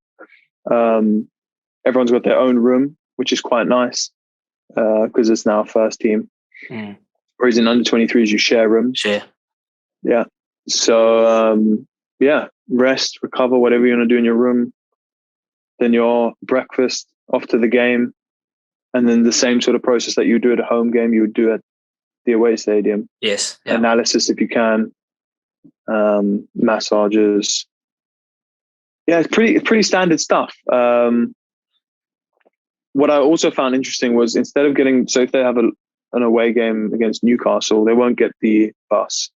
Everyone's got their own room, which is quite nice because it's now first team. Whereas in under 23s, you share rooms. Yeah. So rest, recover, whatever you want to do in your room. Then your breakfast, off to the game, and then the same sort of process that you do at a home game, you would do at the away stadium. Analysis if you can, massages. Yeah, it's pretty standard stuff. What I also found interesting was instead of getting, so if they have an away game against Newcastle, they won't get the bus.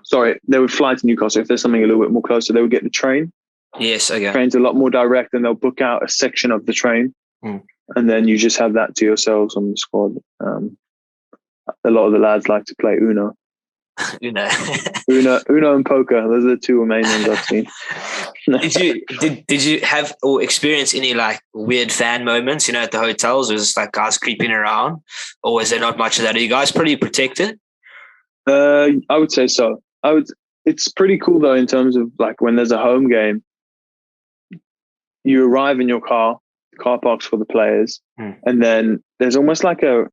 Sorry, they would fly to Newcastle. If there's something a little bit more closer, they would get the train. Train's a lot more direct, and they'll book out a section of the train, and then you just have that to yourselves on the squad. a lot of the lads like to play Uno. You know. Uno and poker. Those are the two main ones I've seen. Did you have or experience any like weird fan moments, you know, at the hotels? Was it like guys creeping around, or was there not much of that? Are you guys pretty protected? I would say so. It's pretty cool though, in terms of like when there's a home game, you arrive in your car parks for the players, and then there's almost like a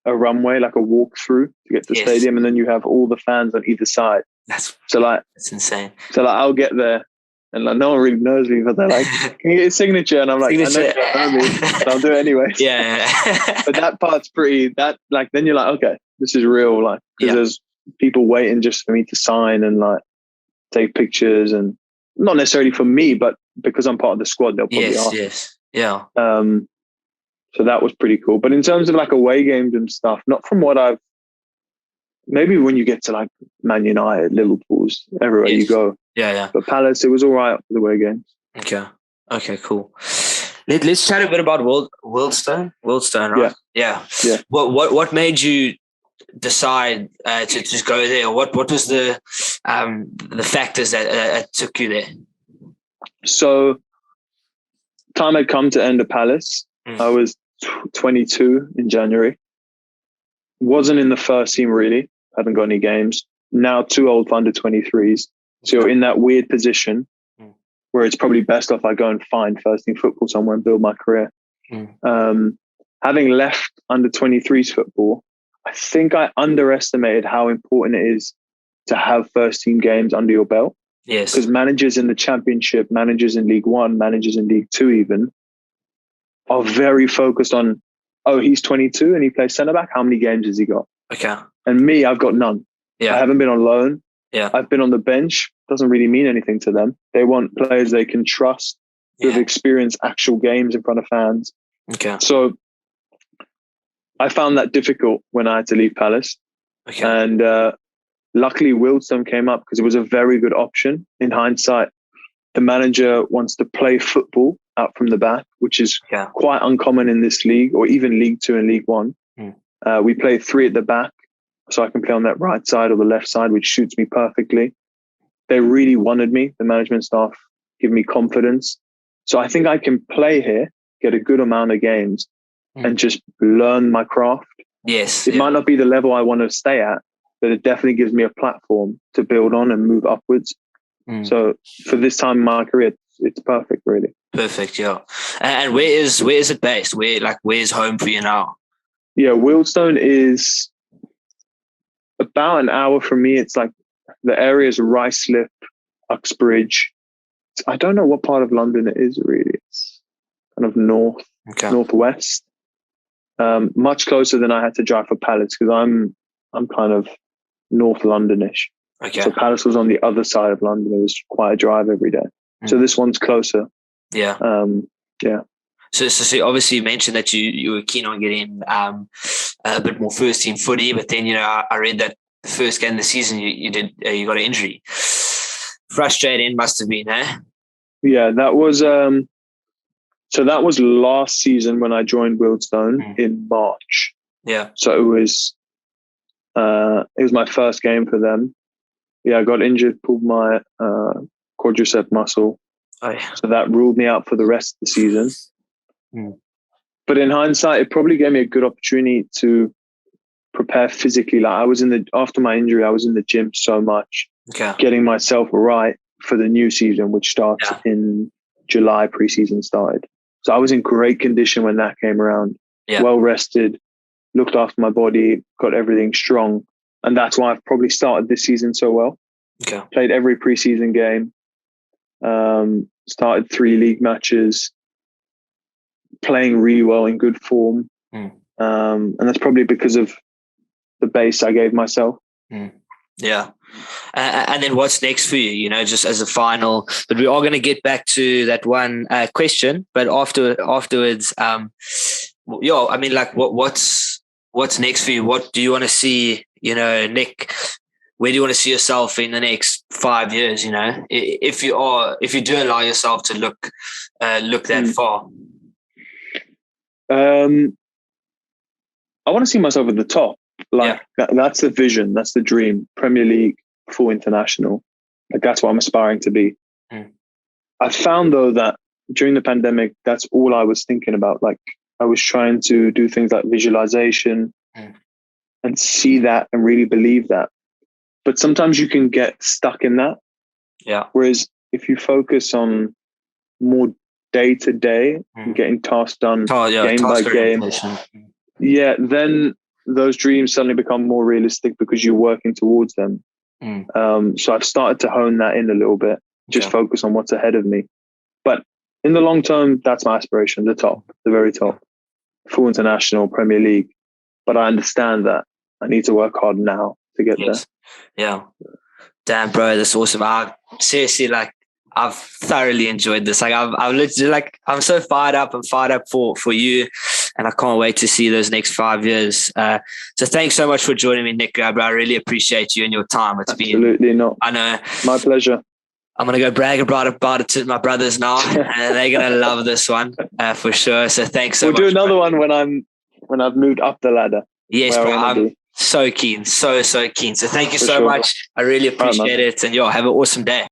runway, like a walkthrough to get to the stadium, and then you have all the fans on either side. That's insane. So like I'll get there, and like no one really knows me, but they're like, "Can you get a signature?" And I'm like, signature. "I know you don't know me, but I'll do it anyway." Yeah. But that part's pretty. That like then you're like, okay, this is real. Like because there's people waiting just for me to sign and like take pictures, and not necessarily for me, but because I'm part of the squad, they'll probably ask. Yes. Yeah. So that was pretty cool. But in terms of like away games and stuff, not from what I've, maybe when you get to like Man United, Liverpool's, everywhere you go. Yeah. But Palace, it was all right for the away games. Okay, cool. Let's chat a bit about Wealdstone. Wealdstone, right? Yeah. What made you decide to just go there? What was the factors that took you there? So time had come to end at Palace. I was 22 in January. Wasn't in the first team really. Haven't got any games. Now too old for under 23s. So you're in that weird position where it's probably best off I go and find first team football somewhere and build my career. Having left under 23s football, I think I underestimated how important it is to have first team games under your belt. Yes. Because managers in the Championship, managers in League One, managers in League Two even, are very focused on, oh, he's 22 and he plays centre-back. How many games has he got? Okay. And me, I've got none. Yeah. I haven't been on loan. Yeah. I've been on the bench. Doesn't really mean anything to them. They want players they can trust who have experienced actual games in front of fans. Okay. So I found that difficult when I had to leave Palace. Okay. And luckily, Wealdstone came up because it was a very good option. In hindsight, the manager wants to play football out from the back, which is quite uncommon in this league, or even League Two and League One. We play three at the back, so I can play on that right side or the left side, which suits me perfectly. They really wanted me, the management staff, give me confidence. So I think I can play here, get a good amount of games, and just learn my craft. Yes. It might not be the level I want to stay at, but it definitely gives me a platform to build on and move upwards. So for this time in my career, it's perfect, really. Perfect, yeah. And where is it based? Where's home for you now? Yeah, Wealdstone is about an hour from me. It's like the area is Ruislip, Uxbridge. I don't know what part of London it is really. It's kind of northwest. Much closer than I had to drive for Palace because I'm kind of North Londonish. Okay. So Palace was on the other side of London. It was quite a drive every day. So this one's closer. Yeah. So obviously you mentioned that you were keen on getting a bit more first team footy, but then I read that the first game of the season you got an injury. Frustrating must have been, eh? Yeah, that was so that was last season when I joined Wealdstone in March. Yeah. So it was my first game for them. Yeah, I got injured, pulled my quadricep muscle. Oh, yeah. So that ruled me out for the rest of the season. But in hindsight, it probably gave me a good opportunity to prepare physically. Like after my injury, I was in the gym so much, getting myself right for the new season, which starts in July. Preseason started. So I was in great condition when that came around. Yeah. Well rested, looked after my body, got everything strong. And that's why I've probably started this season so well. Okay. Played every preseason game. Started 3 league matches. Playing really well in good form. And that's probably because of the base I gave myself. Yeah. And then what's next for you, just as a final, but we are going to get back to that one question, but afterwards, what's next for you? What do you want to see, Nick, where do you want to see yourself in the next 5 years? If you do allow yourself to look that far. I want to see myself at the top. Like that's the vision, that's the dream. Premier League, full international. Like that's what I'm aspiring to be. I found though that during the pandemic, that's all I was thinking about. Like I was trying to do things like visualization and see that and really believe that. But sometimes you can get stuck in that. Yeah. Whereas if you focus on more day to day, getting tasks done game by game, then those dreams suddenly become more realistic because you're working towards them. So I've started to hone that in a little bit, just focus on what's ahead of me. But in the long term, that's my aspiration, the very top, full international, Premier League. But I understand that I need to work hard now to get there. Yeah. Damn, bro, that's awesome. I seriously, like, I've thoroughly enjoyed this. Like, I've literally, like, I'm so fired up. I'm fired up for you, and I can't wait to see those next 5 years. So thanks so much for joining me, Nick. I really appreciate you and your time. It's absolutely been, not. I know. My pleasure. I'm going to go brag about it to my brothers now, and they're going to love this one for sure. So thanks so much. We'll do another one when I've moved up the ladder. Yes, bro. I'm so keen. So keen. So thank you so much. I really appreciate it. And have an awesome day.